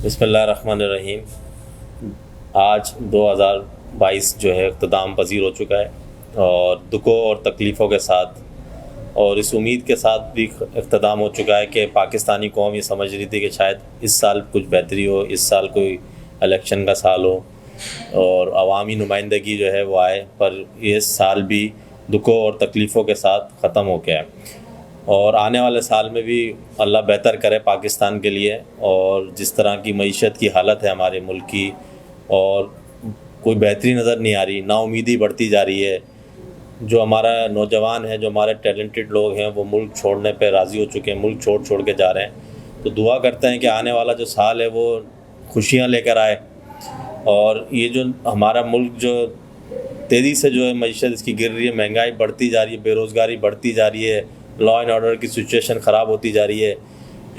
بسم اللہ الرحمن الرحیم۔ آج 2022 جو ہے اختتام پذیر ہو چکا ہے، اور دکھوں اور تکلیفوں کے ساتھ اور اس امید کے ساتھ بھی اختتام ہو چکا ہے کہ پاکستانی قوم یہ سمجھ رہی تھی کہ شاید اس سال کچھ بہتری ہو، اس سال کوئی الیکشن کا سال ہو اور عوامی نمائندگی جو ہے وہ آئے، پر یہ سال بھی دکھوں اور تکلیفوں کے ساتھ ختم ہو گیا ہے۔ اور آنے والے سال میں بھی اللہ بہتر کرے پاکستان کے لیے، اور جس طرح کی معیشت کی حالت ہے ہمارے ملک کی، اور کوئی بہتری نظر نہیں آ رہی، نا امیدی بڑھتی جا رہی ہے۔ جو ہمارا نوجوان ہیں، جو ہمارے ٹیلنٹڈ لوگ ہیں، وہ ملک چھوڑنے پہ راضی ہو چکے ہیں، ملک چھوڑ کے جا رہے ہیں۔ تو دعا کرتے ہیں کہ آنے والا جو سال ہے وہ خوشیاں لے کر آئے، اور یہ جو ہمارا ملک جو تیزی سے جو ہے معیشت اس کی گر رہی ہے، مہنگائی بڑھتی جا رہی ہے، بے روزگاری بڑھتی جا رہی ہے، لا اینڈ آرڈر کی سچویشن خراب ہوتی جا رہی ہے،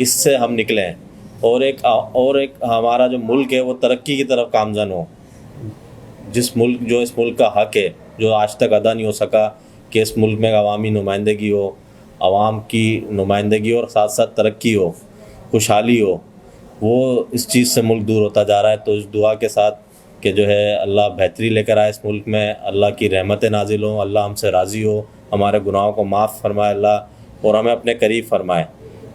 اس سے ہم نکلیں اور ایک ہمارا جو ملک ہے وہ ترقی کی طرف گامزن ہو۔ اس ملک کا حق ہے، جو آج تک ادا نہیں ہو سکا، کہ اس ملک میں عوامی نمائندگی ہو، عوام کی نمائندگی اور ساتھ ساتھ ترقی ہو، خوشحالی ہو، وہ اس چیز سے ملک دور ہوتا جا رہا ہے۔ تو اس دعا کے ساتھ کہ جو ہے اللہ بہتری لے کر آئے اس ملک میں، اللہ کی رحمتیں نازل ہوں، اللہ ہم سے راضی ہو، ہمارے گناہوں کو معاف فرمائے اللہ، اور ہمیں اپنے قریب فرمائے۔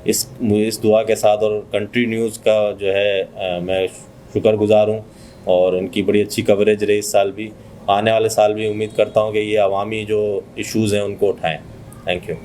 اس دعا کے ساتھ، اور کنٹری نیوز کا جو ہے میں شکر گزار ہوں، اور ان کی بڑی اچھی کوریج رہی اس سال بھی، آنے والے سال بھی امید کرتا ہوں کہ یہ عوامی جو ایشوز ہیں ان کو اٹھائیں۔ Thank you.